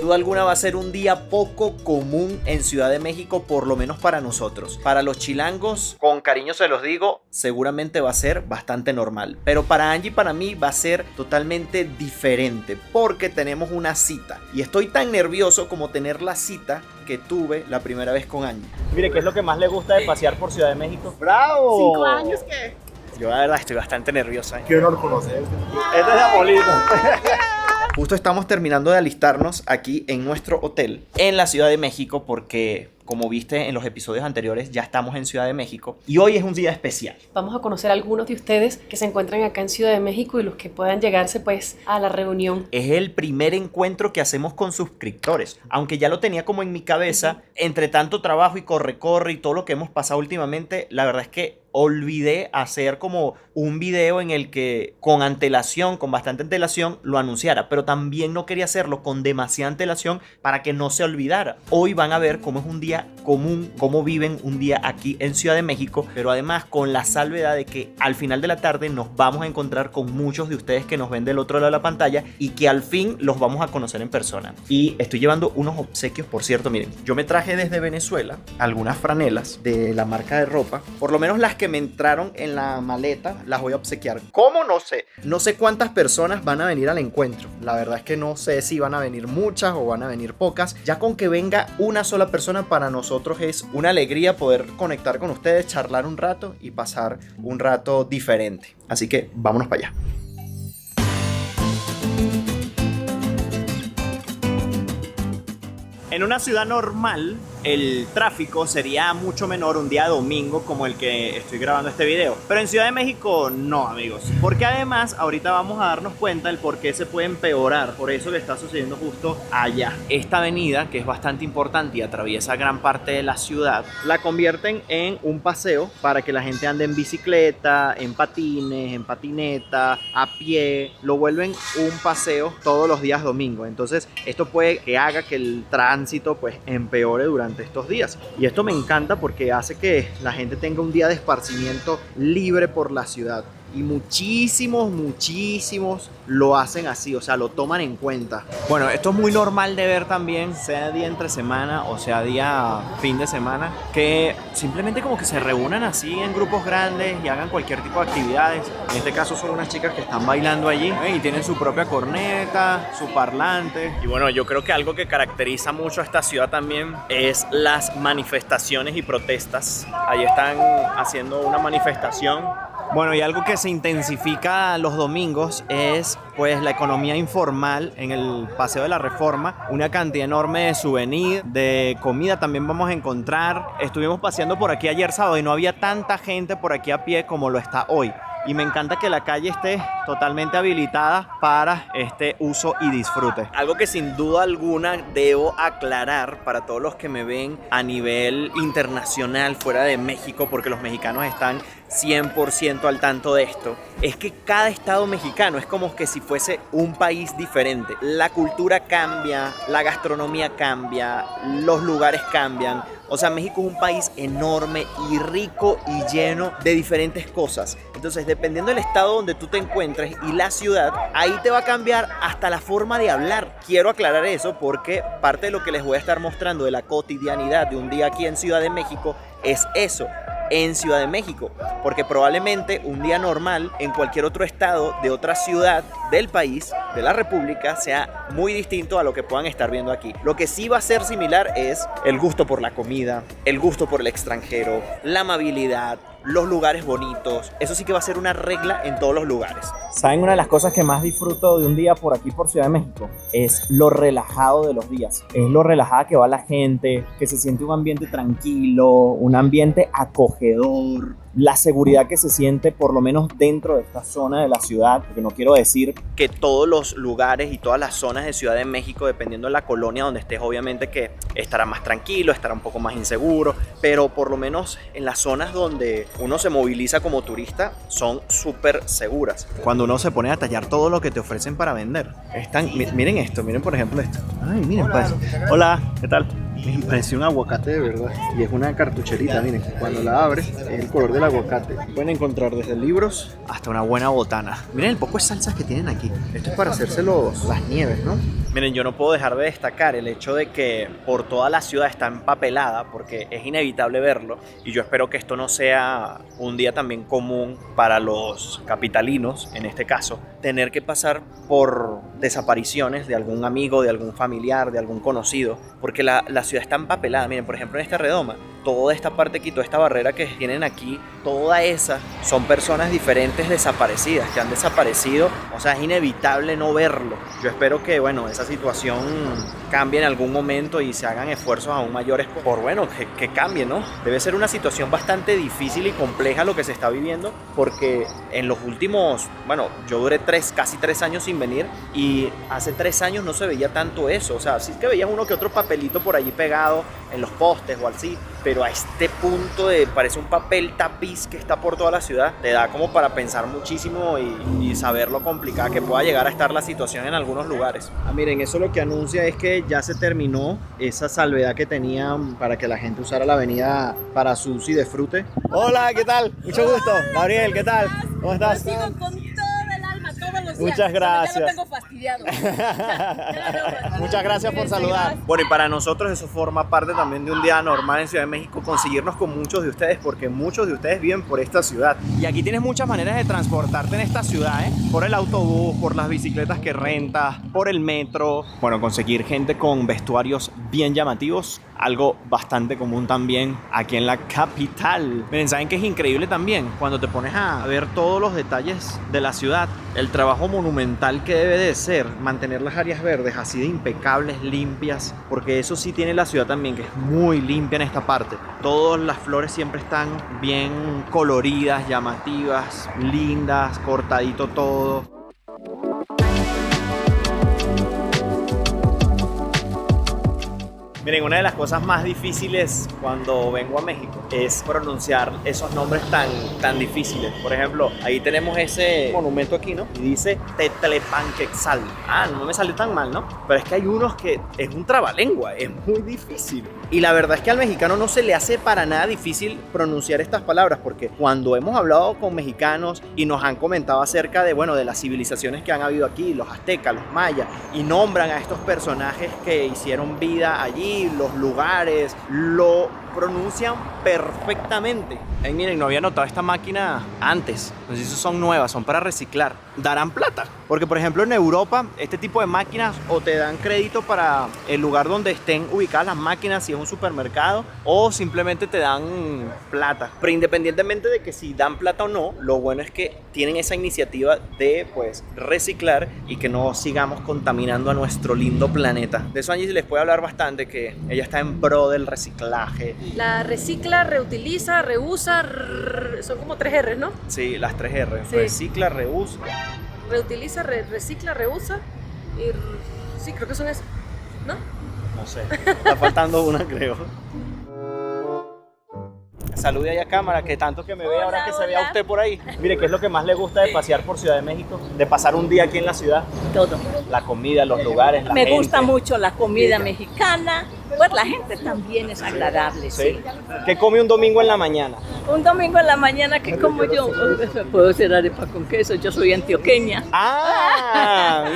duda alguna va a ser un día poco común en Ciudad de México, por lo menos para nosotros. Para los chilangos, con cariño se los digo, seguramente va a ser bastante normal. Pero para Angie y para mí va a ser totalmente diferente porque tenemos una cita. Y estoy tan nervioso como tener la cita que tuve la primera vez con Angie. Mire, ¿qué es lo que más le gusta de pasear por Ciudad de México? ¡Bravo! 5 años que... Yo la verdad estoy bastante nerviosa. Qué honor conocer. Este es Apolino. Justo estamos terminando de alistarnos aquí en nuestro hotel en la Ciudad de México porque, como viste en los episodios anteriores, ya estamos en Ciudad de México y hoy es un día especial. Vamos a conocer a algunos de ustedes que se encuentran acá en Ciudad de México y los que puedan llegarse pues a la reunión. Es el primer encuentro que hacemos con suscriptores, aunque ya lo tenía como en mi cabeza, entre tanto trabajo y corre y todo lo que hemos pasado últimamente, la verdad es que olvidé hacer como un video en el que con antelación, con bastante antelación, lo anunciara, pero también no quería hacerlo con demasiada antelación para que no se olvidara. Hoy van a ver cómo es un día común, cómo viven un día aquí en Ciudad de México, pero además con la salvedad de que al final de la tarde nos vamos a encontrar con muchos de ustedes que nos ven del otro lado de la pantalla y que al fin los vamos a conocer en persona. Y estoy llevando unos obsequios, por cierto, miren, yo me traje desde Venezuela algunas franelas de la marca de ropa, por lo menos las que me entraron en la maleta, las voy a obsequiar. ¿Cómo? No sé. No sé cuántas personas van a venir al encuentro. La verdad es que no sé si van a venir muchas o van a venir pocas. Ya con que venga una sola persona para nosotros es una alegría poder conectar con ustedes, charlar un rato y pasar un rato diferente. Así que vámonos para allá. En una ciudad normal, el tráfico sería mucho menor un día domingo como el que estoy grabando este video. Pero en Ciudad de México no, amigos. Porque además ahorita vamos a darnos cuenta del por qué se puede empeorar. Por eso que está sucediendo justo allá. Esta avenida, que es bastante importante y atraviesa gran parte de la ciudad, la convierten en un paseo para que la gente ande en bicicleta, en patines, en patineta, a pie. Lo vuelven un paseo todos los días domingo. Entonces esto puede que haga que el tránsito pues empeore durante estos días. Y esto me encanta porque hace que la gente tenga un día de esparcimiento libre por la ciudad. Y muchísimos lo hacen así, o sea, lo toman en cuenta. Bueno, esto es muy normal de ver también, sea día entre semana o sea día fin de semana, que simplemente como que se reúnan así en grupos grandes y hagan cualquier tipo de actividades. En este caso son unas chicas que están bailando allí y tienen su propia corneta, su parlante. Y bueno, yo creo que algo que caracteriza mucho a esta ciudad también es las manifestaciones y protestas. Ahí están haciendo una manifestación. Bueno, y algo que se intensifica los domingos es pues la economía informal en el Paseo de la Reforma. Una cantidad enorme de souvenirs, de comida también vamos a encontrar. Estuvimos paseando por aquí ayer sábado y no había tanta gente por aquí a pie como lo está hoy. Y me encanta que la calle esté totalmente habilitada para este uso y disfrute. Algo que sin duda alguna debo aclarar para todos los que me ven a nivel internacional fuera de México, porque los mexicanos están 100% al tanto de esto, es que cada estado mexicano es como que si fuese un país diferente. La cultura cambia, la gastronomía cambia, los lugares cambian. O sea, México es un país enorme y rico y lleno de diferentes cosas. Entonces, dependiendo del estado donde tú te encuentres y la ciudad, ahí te va a cambiar hasta la forma de hablar. Quiero aclarar eso porque parte de lo que les voy a estar mostrando de la cotidianidad de un día aquí en Ciudad de México es eso. En Ciudad de México, porque probablemente un día normal en cualquier otro estado de otra ciudad del país, de la república, sea muy distinto a lo que puedan estar viendo aquí. Lo que sí va a ser similar es el gusto por la comida, el gusto por el extranjero, la amabilidad, los lugares bonitos. Eso sí que va a ser una regla en todos los lugares. ¿Saben? Una de las cosas que más disfruto de un día por aquí por Ciudad de México es lo relajado de los días. Es lo relajada que va la gente, que se siente un ambiente tranquilo, un ambiente acogedor. La seguridad que se siente por lo menos dentro de esta zona de la ciudad, porque no quiero decir que todos los lugares y todas las zonas de Ciudad de México, dependiendo de la colonia donde estés, obviamente que estará más tranquilo, estará un poco más inseguro, pero por lo menos en las zonas donde uno se moviliza como turista son súper seguras. Cuando uno se pone a tallar todo lo que te ofrecen para vender, miren esto, miren por ejemplo esto. Ay, miren, pues. Hola, ¿qué tal? Me pareció un aguacate de verdad. Y es una cartucherita, miren. Cuando la abres, es el color del aguacate. Pueden encontrar desde libros hasta una buena botana. Miren el poco de salsas que tienen aquí. Esto es para hacerse las nieves, ¿no? Miren, yo no puedo dejar de destacar el hecho de que por toda la ciudad está empapelada, porque es inevitable verlo, y yo espero que esto no sea un día también común para los capitalinos, en este caso, tener que pasar por desapariciones de algún amigo, de algún familiar, de algún conocido, porque la ciudad está empapelada. Miren, por ejemplo, en esta redoma, toda esta parte aquí, toda esta barrera que tienen aquí, toda esa son personas diferentes desaparecidas, que han desaparecido. O sea, es inevitable no verlo. Yo espero que, bueno, esa situación cambie en algún momento y se hagan esfuerzos aún mayores por bueno, que cambie, ¿no? Debe ser una situación bastante difícil y compleja lo que se está viviendo, porque en los últimos, bueno, yo duré casi 3 años sin venir, y hace 3 años no se veía tanto eso. O sea, sí que veías uno que otro papelito por allí pegado en los postes o así, pero a este punto parece un papel tapiz que está por toda la ciudad, te da como para pensar muchísimo y saber lo complicada que pueda llegar a estar la situación en algunos lugares. Miren, eso lo que anuncia es que ya se terminó esa salvedad que tenían para que la gente usara la avenida para su uso y disfrute. Hola, ¿qué tal? Mucho gusto. Gabriel, ¿qué tal? ¿Cómo estás? Lo sigo con todo el alma, todos los días. Muchas gracias. Ya lo tengo fastidiado. Muchas gracias por saludar. Bueno, y para nosotros eso forma parte también de un día normal en Ciudad de México, conseguirnos con muchos de ustedes, porque muchos de ustedes viven por esta ciudad. Y aquí tienes muchas maneras de transportarte en esta ciudad, ¿eh? Por el autobús, por las bicicletas que rentas, por el metro. Bueno, conseguir gente con vestuarios bien llamativos, algo bastante común también aquí en la capital. Miren, ¿saben qué es increíble también? Cuando te pones a ver todos los detalles de la ciudad, el trabajo monumental que debe de ser mantener las áreas verdes así de impecables, limpias, porque eso sí tiene la ciudad también, que es muy limpia en esta parte. Todas las flores siempre están bien coloridas, llamativas, lindas, cortadito todo. Miren, una de las cosas más difíciles cuando vengo a México es pronunciar esos nombres tan difíciles. Por ejemplo, ahí tenemos ese monumento aquí, ¿no? Y dice Tetlepanquetzal. No me salió tan mal, ¿no? Pero es que hay unos que es un trabalengua, es muy difícil. Y la verdad es que al mexicano no se le hace para nada difícil pronunciar estas palabras, porque cuando hemos hablado con mexicanos y nos han comentado acerca de, bueno, de las civilizaciones que han habido aquí, los aztecas, los mayas, y nombran a estos personajes que hicieron vida allí, los lugares, lo pronuncian perfectamente. Miren, no había notado esta máquina antes. No sé si son nuevas, son para reciclar. Darán plata. Porque, por ejemplo, en Europa, este tipo de máquinas o te dan crédito para el lugar donde estén ubicadas las máquinas, si es un supermercado, o simplemente te dan plata. Pero independientemente de que si dan plata o no, lo bueno es que tienen esa iniciativa de, pues, reciclar y que no sigamos contaminando a nuestro lindo planeta. De eso Angie les puede hablar bastante, que ella está en pro del reciclaje. La recicla, reutiliza, reusa, son como 3 R, ¿no? Sí, las 3 R. Sí. Recicla, reusa. Reutiliza, recicla, reusa y sí, creo que son esas, ¿no? No sé, está faltando una, creo. Salude ahí a cámara, que tanto que me ve ahora que se vea usted por ahí. Mire, ¿qué es lo que más le gusta de pasear por Ciudad de México? De pasar un día aquí en la ciudad. Todo. La comida, los lugares, la Me gente. gusta mucho la comida mexicana. Pues la gente también es agradable, sí. ¿Qué come un domingo en la mañana? Un domingo en la mañana, que como yo, puedo hacer arepa con queso, yo soy antioqueña.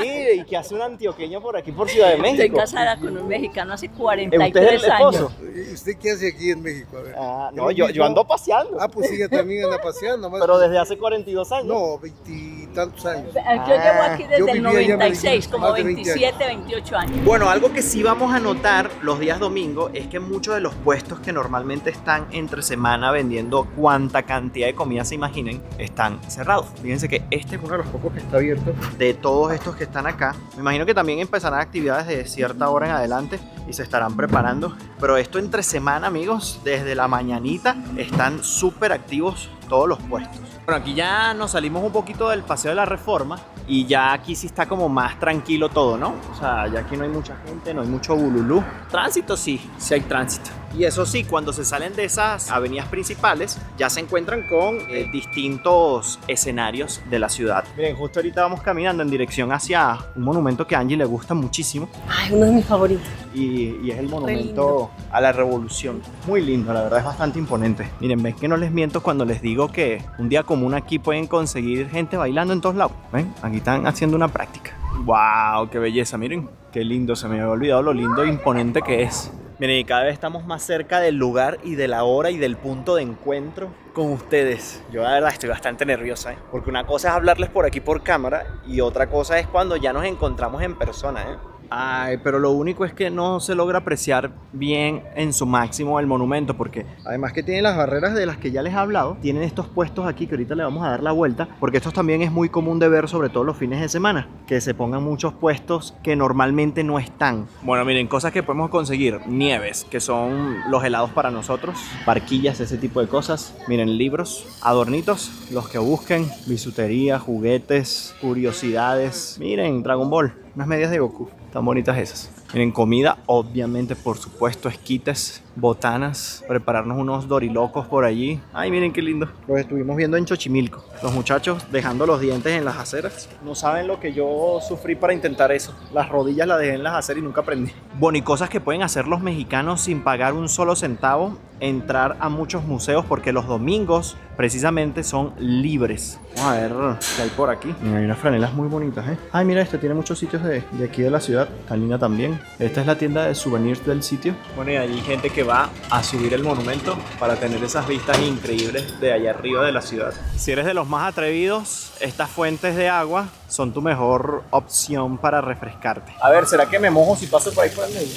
Mire, ¿y qué hace un antioqueño por aquí, por Ciudad de México? Estoy casada con un mexicano hace ¿Usted 43 es el esposo? años. ¿Y usted qué hace aquí en México? A ver. No, yo ando paseando. Pues ella también anda paseando. Pero desde hace 42 años. No, 20 y tantos años. Yo llevo aquí yo desde el vivía allá en 96, Medellín, como más de 20 27, 28 años. Bueno, algo que sí vamos a notar los días domingos es que muchos de los puestos que normalmente están entre semana vendiendo cuanta cantidad de comida se imaginen, están cerrados. Fíjense que este es uno de los pocos que está abierto de todos estos que están acá. Me imagino que también empezarán actividades de cierta hora en adelante y se estarán preparando. Pero esto entre semana, amigos, desde la mañanita están súper activos todos los puestos. Bueno, aquí ya nos salimos un poquito del Paseo de la Reforma y ya aquí sí está como más tranquilo todo, ¿no? O sea, ya aquí no hay mucha gente, no hay mucho bululú. Tránsito sí hay tránsito. Y eso sí, cuando se salen de esas avenidas principales, ya se encuentran con distintos escenarios de la ciudad. Miren, justo ahorita vamos caminando en dirección hacia un monumento que a Angie le gusta muchísimo. Ay, uno de mis favoritos. y es el monumento a la revolución. Muy lindo, la verdad es bastante imponente. Miren, ven que no les miento cuando les digo que un día común aquí pueden conseguir gente bailando en todos lados. Ven, aquí están haciendo una práctica. ¡Wow! ¡Qué belleza! Miren, qué lindo. Se me había olvidado lo lindo e imponente que es. Miren, y cada vez estamos más cerca del lugar y de la hora y del punto de encuentro con ustedes. Yo la verdad estoy bastante nerviosa, porque una cosa es hablarles por aquí por cámara y otra cosa es cuando ya nos encontramos en persona, Ay, pero lo único es que no se logra apreciar bien en su máximo el monumento, porque además que tiene las barreras de las que ya les he hablado, tienen estos puestos aquí que ahorita le vamos a dar la vuelta, porque estos también es muy común de ver, sobre todo los fines de semana, que se pongan muchos puestos que normalmente no están. Bueno, miren, cosas que podemos conseguir: nieves, que son los helados para nosotros, barquillas, ese tipo de cosas. Miren, libros, adornitos, los que busquen, bisutería, juguetes, curiosidades. Miren, Dragon Ball, unas medias de Goku. Tan bonitas esas. Miren, comida, obviamente, por supuesto, esquites, botanas, prepararnos unos dorilocos por allí. Ay, miren qué lindo. Los estuvimos viendo en Xochimilco. Los muchachos dejando los dientes en las aceras. No saben lo que yo sufrí para intentar eso. Las rodillas las dejé en las aceras y nunca aprendí. Bueno, y cosas que pueden hacer los mexicanos sin pagar un solo centavo: entrar a muchos museos, porque los domingos precisamente son libres. Vamos a ver qué hay por aquí. Miren, hay unas franelas muy bonitas, Ay, mira, este tiene muchos sitios de aquí de la ciudad. Tan linda también. Esta es la tienda de souvenirs del sitio. Bueno, y hay gente que va a subir el monumento para tener esas vistas increíbles de allá arriba de la ciudad. Si eres de los más atrevidos, estas fuentes de agua son tu mejor opción para refrescarte. A ver, ¿será que me mojo si paso por ahí por el medio?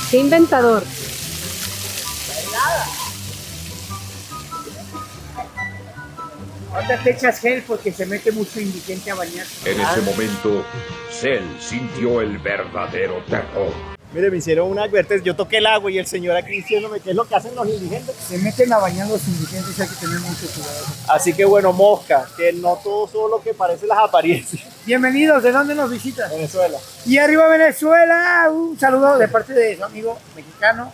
¡Qué inventador! ¿Dónde te echas gel? Porque se mete mucho indigente a bañar. En ese momento, Cell sintió el verdadero terror. Mire, me hicieron una advertencia. Yo toqué el agua y el señor aquí diciéndome qué es lo que hacen los indigentes. Se meten a bañar los indigentes y hay que tener mucho cuidado. Así que bueno, mosca, que no todo son lo que parecen las apariencias. Bienvenidos, ¿de dónde nos visitas? Venezuela. Y arriba Venezuela, un saludo de parte de su amigo mexicano,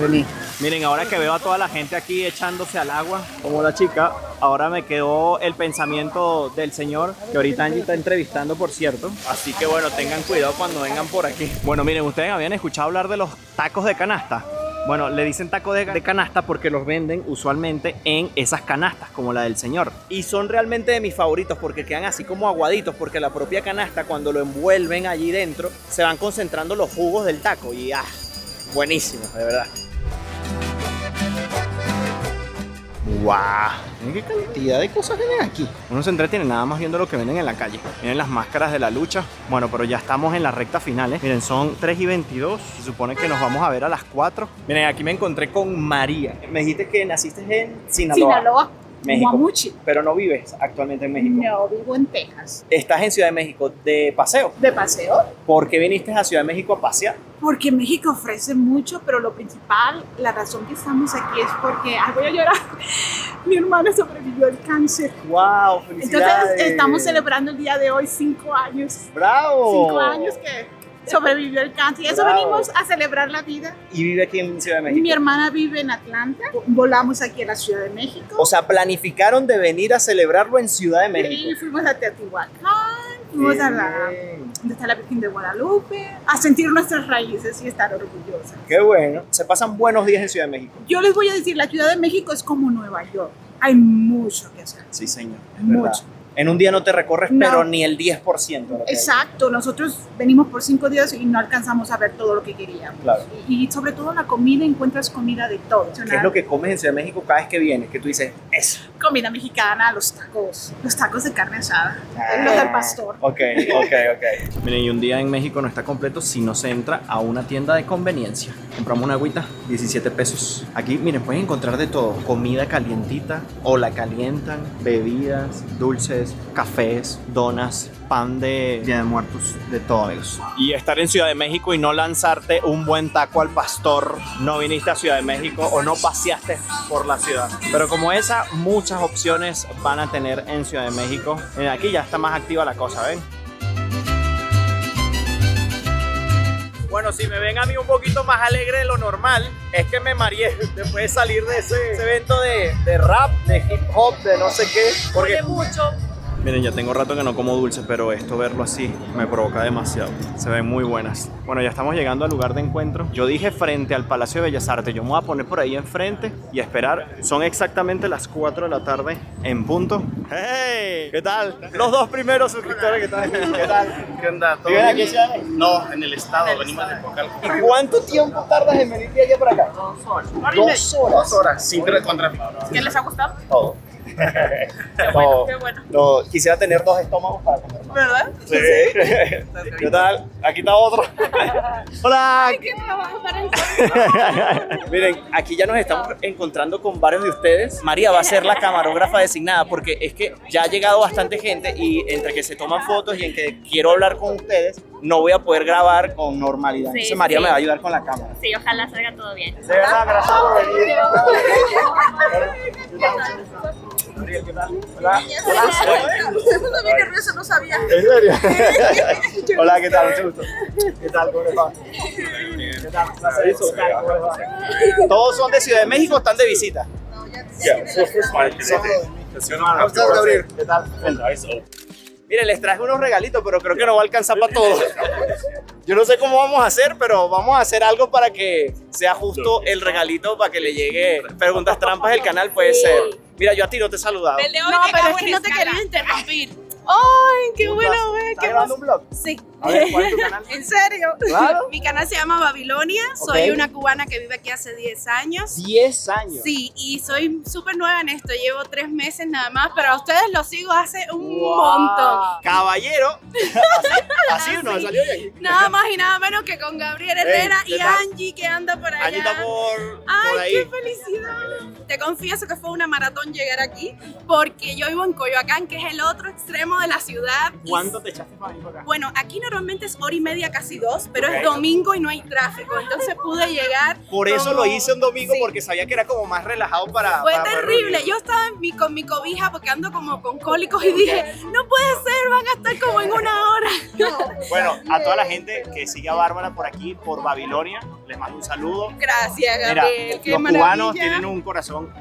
Reni. Miren, ahora que veo a toda la gente aquí echándose al agua, como la chica, ahora me quedó el pensamiento del señor, que ahorita Angie está entrevistando, por cierto. Así que bueno, tengan cuidado cuando vengan por aquí. Bueno, miren, ustedes habían escuchado hablar de los tacos de canasta. Bueno, le dicen tacos de canasta porque los venden usualmente en esas canastas, como la del señor. Y son realmente de mis favoritos porque quedan así como aguaditos, porque la propia canasta, cuando lo envuelven allí dentro, se van concentrando los jugos del taco y buenísimo, de verdad. ¡Wow! Miren qué cantidad de cosas venden aquí. Uno se entretiene nada más viendo lo que venden en la calle. Miren las máscaras de la lucha. Bueno, pero ya estamos en la recta final, Miren, son 3:22. Se supone que nos vamos a ver a las 4. Miren, aquí me encontré con María. Me dijiste que naciste en Sinaloa. Sinaloa, México. Guamuchi. Pero no vives actualmente en México. No, vivo en Texas. Estás en Ciudad de México de paseo. ¿De paseo? ¿Por qué viniste a Ciudad de México a pasear? Porque México ofrece mucho, pero lo principal, la razón que estamos aquí es porque, voy a llorar, mi hermana sobrevivió al cáncer. ¡Wow! ¡Felicidades! Entonces estamos celebrando el día de hoy 5 años. ¡Bravo! 5 años que sobrevivió el cáncer. Y eso Bravo. venimos a celebrar la vida. ¿Y vive aquí en Ciudad de México? Mi hermana vive en Atlanta. Volamos aquí a la Ciudad de México. O sea, planificaron de venir a celebrarlo en Ciudad de México. Y fuimos a Teotihuacán, fuimos a donde está la Virgen de Guadalupe, a sentir nuestras raíces y estar orgullosas. Qué bueno. Se pasan buenos días en Ciudad de México. Yo les voy a decir, la Ciudad de México es como Nueva York. Hay mucho que hacer. Sí, señor. Es Mucho. verdad. En un día no te recorres, No. pero ni el 10%. de lo que hay. Exacto, nosotros venimos por 5 días y no alcanzamos a ver todo lo que queríamos. Claro. Y sobre todo la comida, encuentras comida de todo. ¿Qué es lo que comes en Ciudad de México cada vez que vienes? Que tú dices, eso. Comida mexicana, los tacos de carne asada, los del pastor. Ok. Miren, y un día en México no está completo si no se entra a una tienda de conveniencia. Compramos una agüita, 17 pesos. Aquí, miren, pueden encontrar de todo. Comida calientita o la calientan, bebidas, dulces, cafés, donas, pan de Día de Muertos, de todo, amigos. Y estar en Ciudad de México y no lanzarte un buen taco al pastor, no viniste a Ciudad de México o no paseaste por la ciudad. Pero como esa, muchas opciones van a tener en Ciudad de México. Aquí ya está más activa la cosa, ¿ven? Bueno, si me ven a mí un poquito más alegre de lo normal, es que me mareé después de salir de ese evento de rap, de hip hop, de no sé qué. Porque mucho. Miren, ya tengo rato que no como dulces, pero esto verlo así me provoca demasiado. Se ven muy buenas. Bueno, ya estamos llegando al lugar de encuentro. Yo dije frente al Palacio de Bellas Artes. Yo me voy a poner por ahí enfrente y a esperar. Son exactamente las 4 de la tarde en punto. ¡Hey! ¿Qué tal? Los dos primeros suscriptores, ¿qué tal? ¿Qué tal? ¿Qué onda? ¿Todo ¿Viven aquí bien? en Ciudad de México? No, en el estado, venimos de Coacalco. ¿Y cuánto tiempo tardas en venir de allá para acá? 2 horas. 2 horas. 2 horas, sin con tráfico. ¿Qué les ha gustado? Todo. Qué bueno. No, quisiera tener 2 estómagos para comer más. ¿Verdad? Sí. ¿Qué tal? Aquí está otro. Hola. ¿Qué trabajo para el Miren, aquí ya nos estamos encontrando con varios de ustedes. María va a ser la camarógrafa designada porque es que ya ha llegado bastante gente y entre que se toman fotos y en que quiero hablar con ustedes, no voy a poder grabar con normalidad. Sí, Entonces María sí. me va a ayudar con la cámara. Sí, ojalá salga todo bien. De verdad, gracias por venir. Gabriel, ¿qué tal? Hola. Estoy bien nervioso, no sabía. ¿En serio? Hola, ¿qué tal? Mucho gusto. ¿Qué tal? ¿Cómo les va? ¿Qué tal? ¿Cómo les va? ¿Todos son de Ciudad de México o están de visita? ¿Cómo estás, Gabriel? ¿Qué tal? Miren, les traje unos regalitos, pero creo que no va a alcanzar para todos. Yo no sé cómo vamos a hacer, pero vamos a hacer algo para que sea justo el regalito para que le llegue. Preguntas trampas del canal puede ser. Mira, yo a ti no te he saludado. El de hoy No, me pero cago es que en no te escala. quería interrumpir. ¡Ay, qué bueno! ¿Estás ¿Qué grabando un vlog? Sí. A ver, ¿cuál es tu canal? ¿En serio? Claro. Mi canal se llama Babilonia. Soy Ok. una cubana que vive aquí hace 10 años. 10 años. Sí, y soy súper nueva en esto. Llevo 3 meses nada más, pero a ustedes los sigo hace un Wow. montón. Caballero. Así no me salió de aquí. Nada más y nada menos que con Gabriel Herrera ¿qué y tal? Angie que anda por allá. Allí está por ¡Ay, ahí. qué felicidad! Te confieso que fue una maratón llegar aquí porque yo vivo en Coyoacán, que es el otro extremo de la ciudad. y ¿Cuánto te echaste para venir para acá? Bueno, aquí normalmente es hora y media, casi 2, pero Ok. es domingo y no hay tráfico, entonces pude llegar. Por eso como- lo hice un domingo, Sí. porque sabía que era como más relajado para. Fue para poder terrible. reunirnos. Yo estaba con mi cobija porque ando como con cólicos y dije, no puede ser, van a estar como en una hora. Bueno, a toda la gente que sigue a Bárbara por aquí, por Babilonia, les mando un saludo. Gracias, Mira, Gabriel. Qué los maravilla. cubanos tienen un corazón,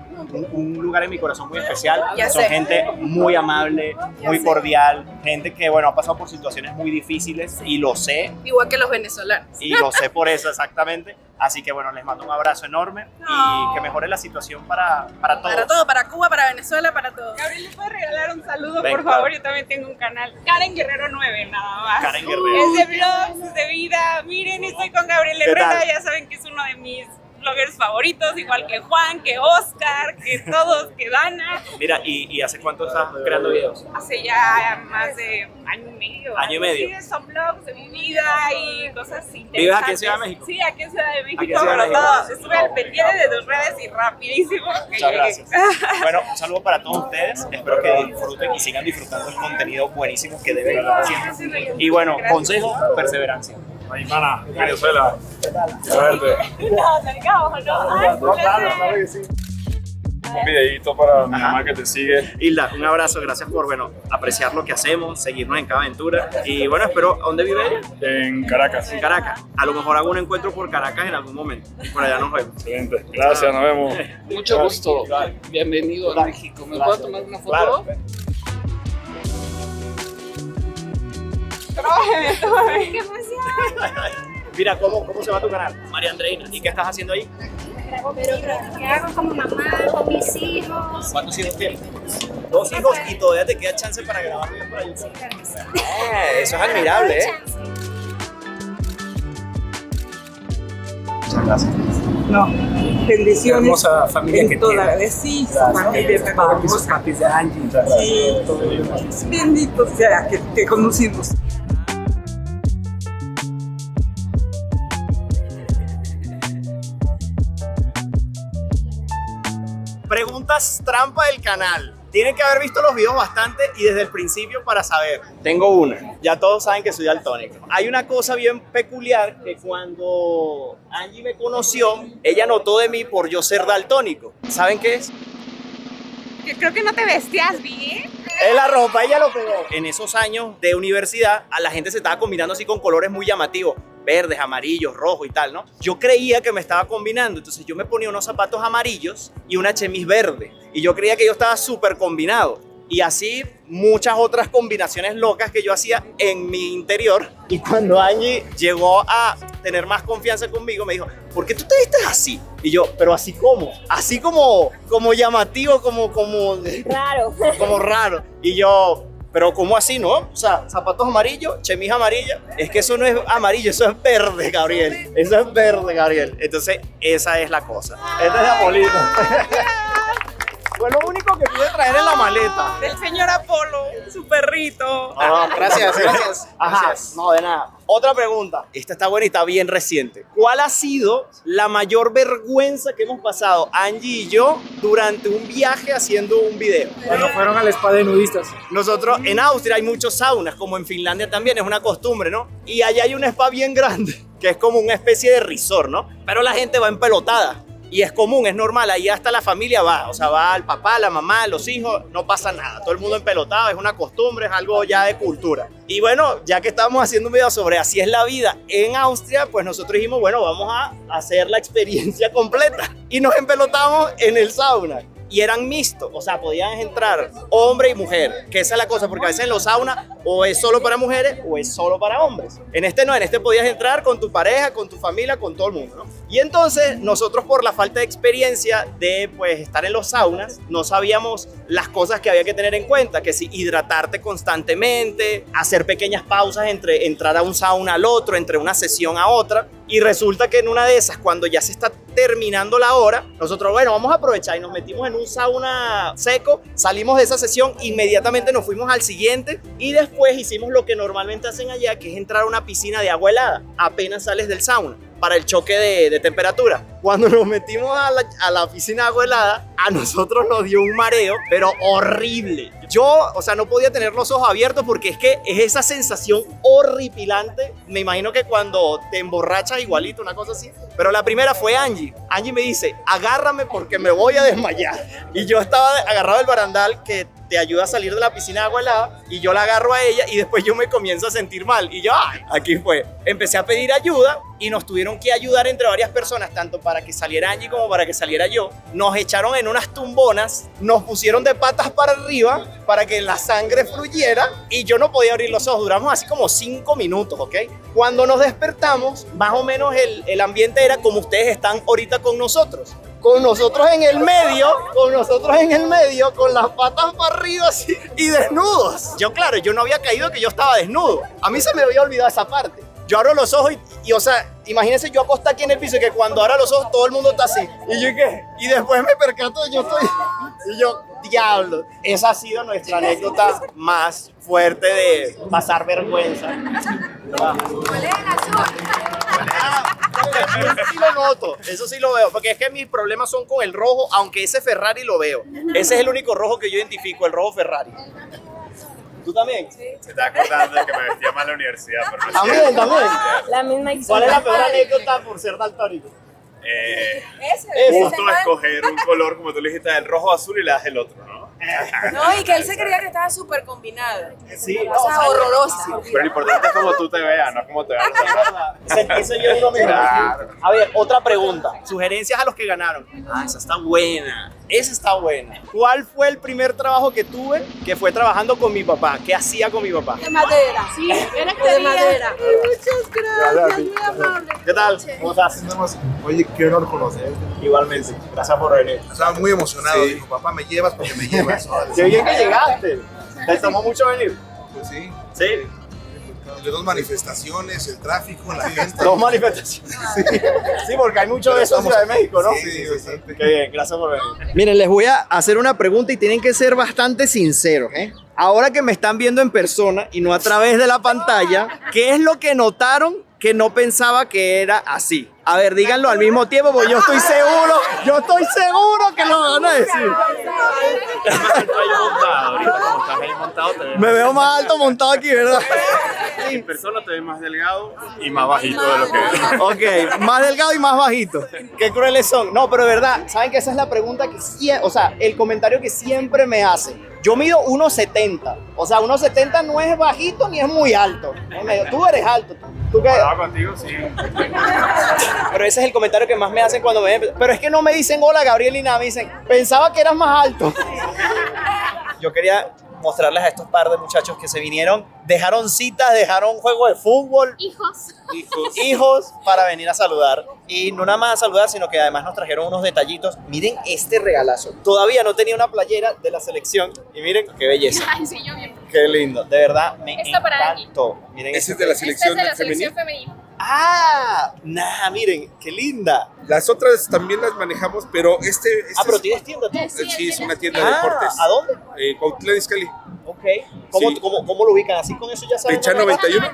un lugar en mi corazón muy especial. Ya Son sé. gente muy amable, muy sé. cordial, gente que, bueno, ha pasado por situaciones muy difíciles y lo sé, Igual que los venezolanos. y lo sé por eso exactamente. Así que, bueno, les mando un abrazo enorme y que mejore la situación para todos. Para todo, para Cuba, para Venezuela, para todo. Gabriel, ¿le puedes regalar un saludo, Ven, por favor? claro. Yo también tengo un canal. Karen Guerrero 9, nada más. Karen Guerrero. Es de vlogs, es de vida. Miren, estoy con Gabriel ¿Qué Herrera. tal? Ya saben que es uno de mis bloggers favoritos, igual que Juan, que Oscar, que todos, que Dana. Mira, ¿y hace cuánto estás creando videos? Hace ya más de año y medio. Año y medio. Sí, son blogs de mi vida y cosas interesantes. ¿Vives aquí en Ciudad de México? Sí, aquí en Ciudad de México, Aquí en Ciudad de pero México. todo. Estuve al pendiente de tus redes y rapidísimo que Muchas llegué. gracias. Bueno, un saludo para todos ustedes. Espero que disfruten y sigan disfrutando el contenido buenísimo que deben estar haciendo. Y bueno, consejo, perseverancia. Ay, mana, Venezuela. A verte. No, salgamos, ¿no? Ay, Un videito para mi mamá que te sigue. Hilda, un abrazo, gracias por, bueno, apreciar lo que hacemos, seguirnos en cada aventura. Y bueno, espero, ¿a dónde vive ella? En Caracas. En Caracas. A lo mejor hago un encuentro por Caracas en algún momento. Por allá nos vemos. Excelente. Gracias, nos vemos. Mucho gusto. Bienvenido a México. ¿Me puedo tomar una foto? Claro. ¡Qué emoción! Mira, ¿cómo se va tu canal? María Andreina. ¿Y qué estás haciendo ahí? Pero ¿qué hago como mamá, con mis hijos? ¿Cuántos hijos tienes? 2 hijos y todavía te queda chance para grabar videos por ahí. Eso es admirable, ¿eh? Muchas gracias. No, bendiciones. Hermosa familia en que toda tiene. sí, Gracias. de Papi, sus papis de Angie. Sí, bendito sea que conocimos. Preguntas trampa del canal. Tienen que haber visto los videos bastante y desde el principio para saber. Tengo una. Ya todos saben que soy daltónico. Hay una cosa bien peculiar que cuando Angie me conoció, ella notó de mí por yo ser daltónico. ¿Saben qué es? Que creo que no te vestías bien. Es la ropa, ella lo pegó. En esos años de universidad, a la gente se estaba combinando así con colores muy llamativos. Verdes, amarillos, rojos y tal, ¿no? Yo creía que me estaba combinando, entonces yo me ponía unos zapatos amarillos y una chemis verde. Y yo creía que yo estaba súper combinado. Y así muchas otras combinaciones locas que yo hacía en mi interior. Y cuando Angie llegó a tener más confianza conmigo, me dijo, ¿por qué tú te vistes así? Y yo, ¿pero así cómo? Así como llamativo, como Raro. como raro. Y yo, pero ¿cómo así, no? O sea, zapatos amarillos, chemis amarilla. Es que eso no es amarillo, eso es verde, Gabriel. Eso es verde, Gabriel. Entonces, esa es la cosa. Este es Apolito. Fue lo único que pude traer en la maleta. Del señor Apolo, su perrito. Gracias. Ajá, Gracias. no, de nada. Otra pregunta. Esta está buena y está bien reciente. ¿Cuál ha sido la mayor vergüenza que hemos pasado, Angie y yo, durante un viaje haciendo un video? Cuando fueron al spa de nudistas. Nosotros en Austria hay muchos saunas, como en Finlandia también, es una costumbre, ¿no? Y allá hay un spa bien grande, que es como una especie de resort, ¿no? Pero la gente va empelotada. Y es común, es normal, ahí hasta la familia va, o sea, va el papá, la mamá, los hijos, no pasa nada, todo el mundo empelotado, es una costumbre, es algo ya de cultura. Y bueno, ya que estábamos haciendo un video sobre así es la vida en Austria, pues nosotros dijimos, bueno, vamos a hacer la experiencia completa. Y nos empelotamos en el sauna. Y eran mixtos, o sea, podían entrar hombre y mujer, que esa es la cosa, porque a veces en los saunas o es solo para mujeres o es solo para hombres. En este no, en este podías entrar con tu pareja, con tu familia, con todo el mundo, ¿no? Y entonces nosotros, por la falta de experiencia de pues estar en los saunas, no sabíamos las cosas que había que tener en cuenta, que si hidratarte constantemente, hacer pequeñas pausas entre entrar a un sauna al otro, entre una sesión a otra. Y resulta que en una de esas, cuando ya se está terminando la hora, nosotros, bueno, vamos a aprovechar y nos metimos en un sauna seco, salimos de esa sesión, inmediatamente nos fuimos al siguiente y después hicimos lo que normalmente hacen allá, que es entrar a una piscina de agua helada apenas sales del sauna, para el choque de temperatura. Cuando nos metimos a la piscina de agua helada, a nosotros nos dio un mareo, pero horrible. Yo, o sea, no podía tener los ojos abiertos porque es que es esa sensación horripilante. Me imagino que cuando te emborrachas igualito, una cosa así. Pero la primera fue Angie. Angie me dice, agárrame porque me voy a desmayar. Y yo estaba agarrado del barandal que te ayuda a salir de la piscina de agua helada, y yo la agarro a ella y después yo me comienzo a sentir mal y yo, ay, aquí fue. Empecé a pedir ayuda y nos tuvieron que ayudar entre varias personas, tanto para que saliera Angie como para que saliera yo. Nos echaron en unas tumbonas, nos pusieron de patas para arriba para que la sangre fluyera y yo no podía abrir los ojos. Duramos así como 5 minutos, ¿ok? Cuando nos despertamos, más o menos el ambiente era como ustedes están ahorita con nosotros. Con nosotros en el medio, con las patas para arriba así y desnudos. Yo, claro, yo no había caído que yo estaba desnudo. A mí se me había olvidado esa parte. Yo abro los ojos y o sea, imagínense yo acostado aquí en el piso y que cuando abra los ojos todo el mundo está así. Y yo, ¿qué? Y después me percato de yo estoy... Y yo, diablo. Esa ha sido nuestra anécdota más fuerte de pasar vergüenza. Eso sí lo noto, eso sí lo veo, porque es que mis problemas son con el rojo, aunque ese Ferrari lo veo. Ese es el único rojo que yo identifico, el rojo Ferrari. ¿Tú también? Se está acordando de que me vestía mal en la universidad. Pero no ¿También? La misma historia. ¿Cuál es la peor anécdota por ser daltónico? Justo escoger un color, como tú le dijiste, el rojo azul y le das el otro, ¿no? No, y que él se creía que estaba súper combinado. Sí, O sea, horrorosa. Pero lo importante es cómo tú te veas, no como te veas. Ese yo uno mismo. Claro. A ver, otra pregunta. Sugerencias a los que ganaron. Ah, esa está buena. Esa está buena. ¿Cuál fue el primer trabajo que tuve? Que fue trabajando con mi papá. ¿Qué hacía con mi papá? De madera. Sí, era De madera. Muchas gracias, muy amable. ¿Qué tal? ¿Cómo estás? Oye, qué honor conocerte. Igualmente. Gracias por venir. Estaba muy emocionado. Sí. Dijo, papá, me llevas porque me llevas. Qué bien que llegaste. ¿Te tomó mucho venir? Pues sí. Sí. De 2 manifestaciones, el tráfico, la gente. 2 manifestaciones. Sí, porque hay mucho de eso en Ciudad de México, ¿no? Sí, bastante. Qué bien, gracias por venir. Miren, les voy a hacer una pregunta y tienen que ser bastante sinceros, ¿eh? Ahora que me están viendo en persona y no a través de la pantalla, ¿qué es lo que notaron que no pensaba que era así? A ver, díganlo al mismo tiempo, porque yo estoy seguro que lo van a decir. Ahorita como estás ahí montado, te ves Me veo más alto montado aquí, ¿verdad? en persona, te ves más delgado y más bajito de lo que Ok, más delgado y más bajito. Qué crueles son. No, pero de verdad, ¿saben que esa es la pregunta que siempre, o sea, el comentario que siempre me hacen? Yo mido 1.70. O sea, 1.70 no es bajito ni es muy alto. Tú eres alto. ¿Tú qué? contigo, sí. Pero ese es el comentario que más me hacen cuando me ven. Pero es que no me dicen hola, Gabriel, ni nada. Me dicen, pensaba que eras más alto. yo quería mostrarles a estos par de muchachos que se vinieron, dejaron citas, dejaron juego de fútbol, hijos para venir a saludar. Y no nada más a saludar, sino que además nos trajeron unos detallitos. Miren este regalazo. Todavía no tenía una playera de la selección y miren qué belleza. Ay, sí, yo bien. Qué lindo, de verdad me Esta para encantó. Miren, Ese es de la selección selección femenina. femenina. Ah, nah, miren, qué linda. Las otras también las manejamos, pero pero tienes tienda tú. Sí, es una tienda de deportes. ¿A dónde? Cuautitlán Izcalli. Ok. ¿Cómo lo ubican? Así con eso ya saben. Fecha 91.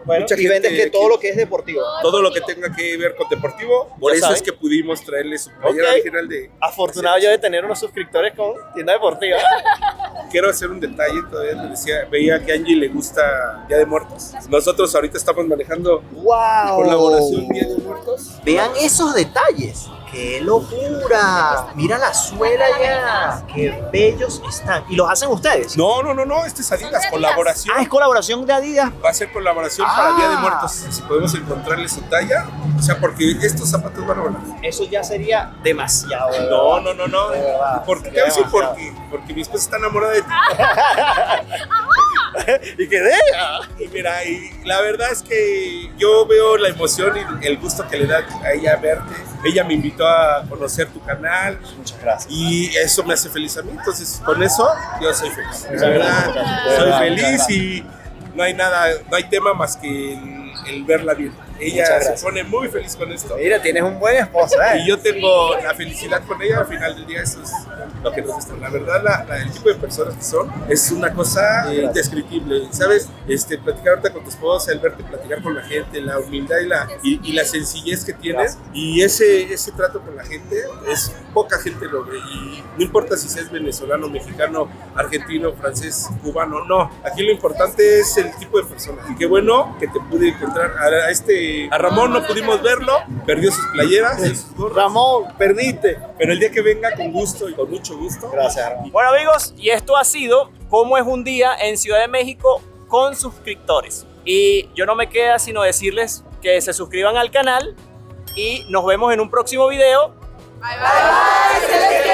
Bueno, Mucha y vendes gente que todo lo que es deportivo. Todo lo que tenga que ver con deportivo. Por Ya eso saben. es que pudimos traerles su playera Ok. original de... Afortunado yo de tener unos suscriptores con tienda deportiva. Quiero hacer un detalle, todavía te decía, veía que a Angie le gusta Día de Muertos. Nosotros ahorita estamos manejando colaboración Día de Muertos. Vean esos detalles. ¡Qué locura! Mira la suela ya. ¡Qué bellos están! ¿Y los hacen ustedes? No, este es Adidas, colaboración. Ah, es colaboración de Adidas. Va a ser colaboración para Día de Muertos. Si podemos encontrarle su talla. O sea, porque estos zapatos van a volar. Eso ya sería demasiado. ¿verdad? No. De verdad. ¿Por qué te voy a decir por qué? Porque mi esposa está enamorada de ti. Y que deja. Y mira, y la verdad es que yo veo la emoción y el gusto que le da a ella verte. Ella me invitó a conocer tu canal. Muchas gracias. Y eso me hace feliz a mí. Entonces, con eso, yo soy feliz. La verdad, soy feliz y no hay nada, no hay tema más que el verla bien. Ella se pone muy feliz con esto. Mira, tienes un buen esposo, Y yo tengo la felicidad con ella. Al final del día, eso es lo que nos gusta. La verdad, el tipo de personas que son es una cosa indescriptible. ¿Sabes? Platicar ahorita con tu esposa, el verte platicar con la gente, la humildad y la sencillez que tienes. Y ese trato con la gente, es poca gente lo ve. Y no importa si seas venezolano, mexicano, argentino, francés, cubano, no. Aquí lo importante es el tipo de persona. Y qué bueno que te pude encontrar a Ramón. No pudimos verlo, perdió sus playeras. Ramón, perdiste. Pero el día que venga, con gusto y con mucho gusto. Gracias, Ramón. Bueno, amigos, y esto ha sido cómo es un día en Ciudad de México con suscriptores. Y yo no me queda sino decirles que se suscriban al canal y nos vemos en un próximo video. Bye, bye.